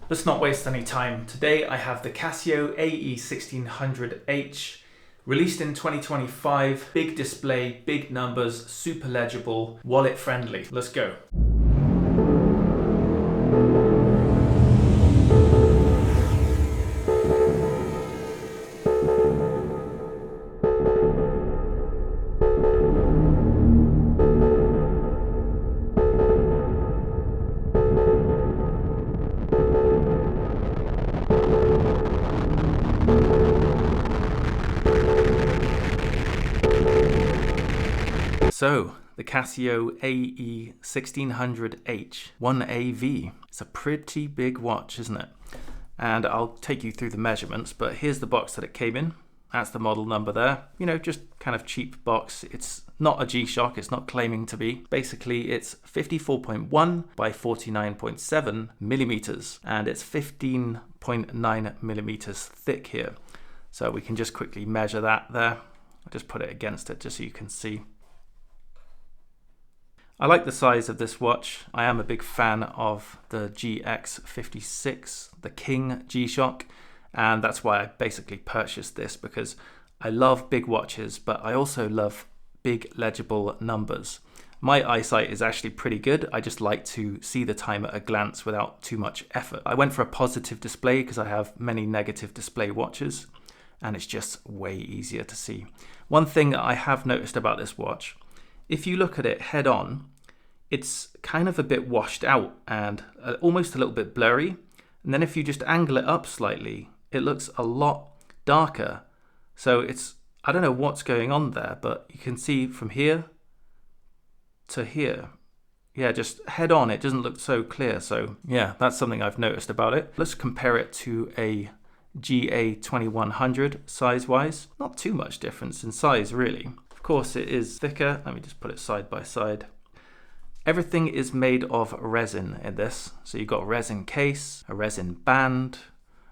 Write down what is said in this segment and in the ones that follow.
Let's not waste any time. Today I have the Casio AE1600H, released in 2025. Big display, big numbers, super legible, wallet friendly. Let's go. So, the Casio AE1600H-1AV. It's a pretty big watch, isn't it? And I'll take you through the measurements, but here's the box that it came in. That's the model number there. You know, just kind of cheap box. It's not a G-Shock, it's not claiming to be. Basically, it's 54.1 by 49.7 millimeters, and it's 15.9 millimeters thick here. So we can just quickly measure that there. I'll just put it against it just so you can see. I like the size of this watch. I am a big fan of the GX56, the King G-Shock, and that's why I basically purchased this, because I love big watches, but I also love big legible numbers. My eyesight is actually pretty good. I just like to see the time at a glance without too much effort. I went for a positive display because I have many negative display watches, and it's just way easier to see. One thing that I have noticed about this watch, if you look at it head on, it's kind of a bit washed out and almost a little bit blurry. And then if you just angle it up slightly, it looks a lot darker. So it's, I don't know what's going on there, but you can see from here to here. Yeah, just head on, it doesn't look so clear. So yeah, that's something I've noticed about it. Let's compare it to a GA2100 size-wise. Not too much difference in size, really. Of course, it is thicker. Let me just put it side by side. Everything is made of resin in this. So you've got a resin case, a resin band,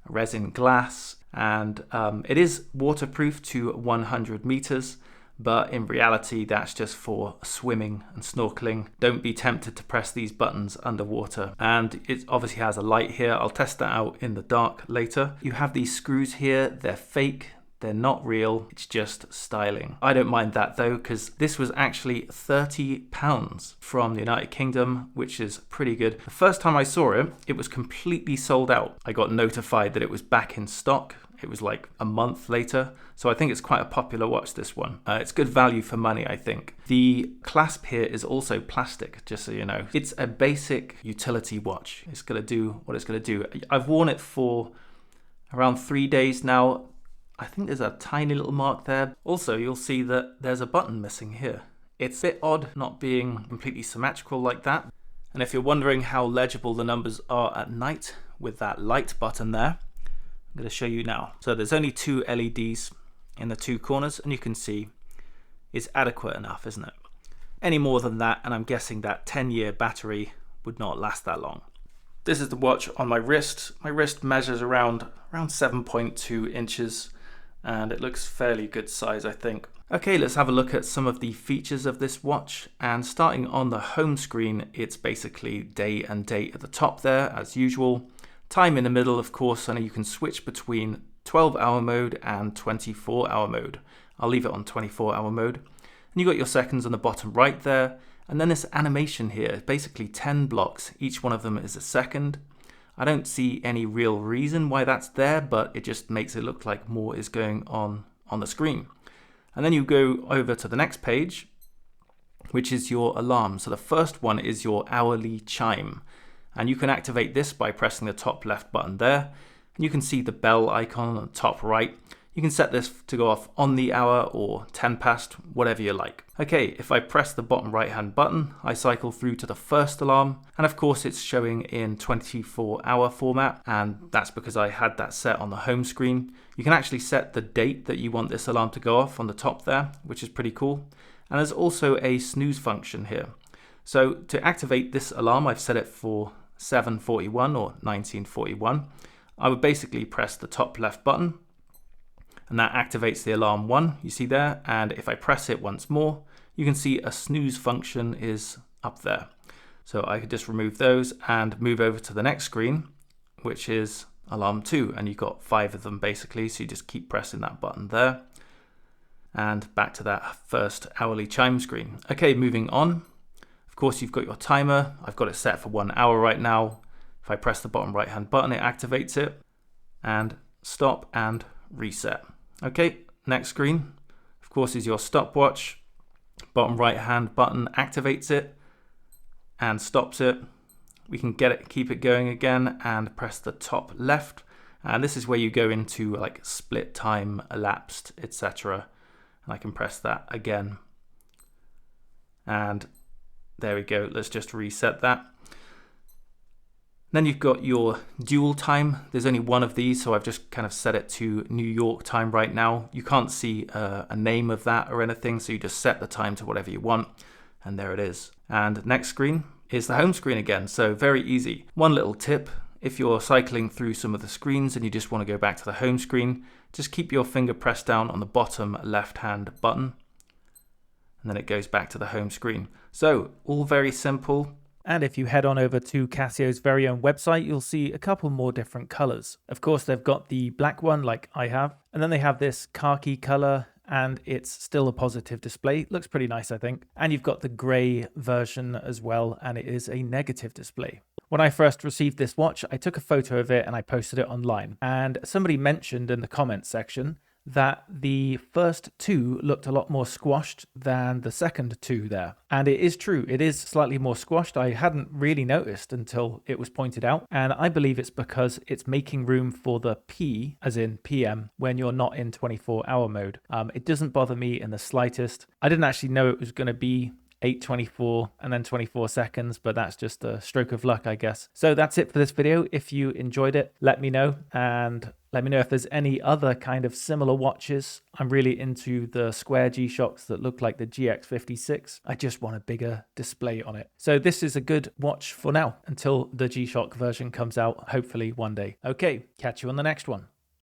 a resin glass, and it is waterproof to 100 meters, but in reality, that's just for swimming and snorkeling. Don't be tempted to press these buttons underwater. And it obviously has a light here. I'll test that out in the dark later. You have these screws here, they're fake. They're not real, it's just styling. I don't mind that though, because this was actually £30 from the United Kingdom, which is pretty good. The first time I saw it, it was completely sold out. I got notified that it was back in stock. It was like a month later. So I think it's quite a popular watch, this one. It's good value for money, I think. The clasp here is also plastic, just so you know. It's a basic utility watch. It's gonna do what it's gonna do. I've worn it for around 3 days now. I think there's a tiny little mark there. Also, you'll see that there's a button missing here. It's a bit odd not being completely symmetrical like that. And if you're wondering how legible the numbers are at night with that light button there, I'm going to show you now. So there's only 2 LEDs in the 2 corners, and you can see it's adequate enough, isn't it? Any more than that, and I'm guessing that 10-year battery would not last that long. This is the watch on my wrist. My wrist measures around 7.2 inches. And it looks fairly good size, I think. Okay, let's have a look at some of the features of this watch. And starting on the home screen, it's basically day and date at the top there, as usual. Time in the middle, of course, and you can switch between 12-hour mode and 24-hour mode. I'll leave it on 24-hour mode. And you got your seconds on the bottom right there. And then this animation here, basically 10 blocks. Each one of them is a second. I don't see any real reason why that's there, but it just makes it look like more is going on the screen. And then you go over to the next page, which is your alarm. So the first one is your hourly chime. And you can activate this by pressing the top left button there. And you can see the bell icon on the top right. You can set this to go off on the hour or 10 past, whatever you like. Okay, if I press the bottom right hand button, I cycle through to the first alarm. And of course it's showing in 24-hour format. And that's because I had that set on the home screen. You can actually set the date that you want this alarm to go off on the top there, which is pretty cool. And there's also a snooze function here. So to activate this alarm, I've set it for 7:41 or 1941. I would basically press the top left button, and that activates the alarm 1, you see there. And if I press it once more, you can see a snooze function is up there. So I could just remove those and move over to the next screen, which is alarm 2, and you've got 5 of them basically, so you just keep pressing that button there. And back to that first hourly chime screen. Okay, moving on. Of course, you've got your timer. I've got it set for 1 hour right now. If I press the bottom right hand button, it activates it. And stop and reset. Okay, next screen, of course, is your stopwatch. Bottom right hand button activates it and stops it. We can keep it going again and press the top left. And this is where you go into like split time, elapsed, etc. And I can press that again. And there we go. Let's just reset that. Then you've got your dual time. There's only one of these, so I've just kind of set it to New York time right now. You can't see a name of that or anything, so you just set the time to whatever you want, and there it is. And next screen is the home screen again, so very easy. One little tip, if you're cycling through some of the screens and you just want to go back to the home screen, just keep your finger pressed down on the bottom left-hand button, and then it goes back to the home screen. So, all very simple. And if you head on over to Casio's very own website, you'll see a couple more different colors. Of course, they've got the black one like I have, and then they have this khaki color, and it's still a positive display. Looks pretty nice, I think. And you've got the gray version as well, and it is a negative display. When I first received this watch, I took a photo of it and I posted it online. And somebody mentioned in the comments section that the first 2 looked a lot more squashed than the second 2 there. And it is true, it is slightly more squashed. I hadn't really noticed until it was pointed out. And I believe it's because it's making room for the P, as in PM, when you're not in 24-hour mode. It doesn't bother me in the slightest. I didn't actually know it was going to be 8:24 and then 24 seconds, but that's just a stroke of luck, I guess. So that's it for this video. If you enjoyed it, let me know, and let me know if there's any other kind of similar watches. I'm really into the square G-Shocks that look like the GX56. I just want a bigger display on it. So this is a good watch for now until the G-Shock version comes out, hopefully one day. Okay, catch you on the next one.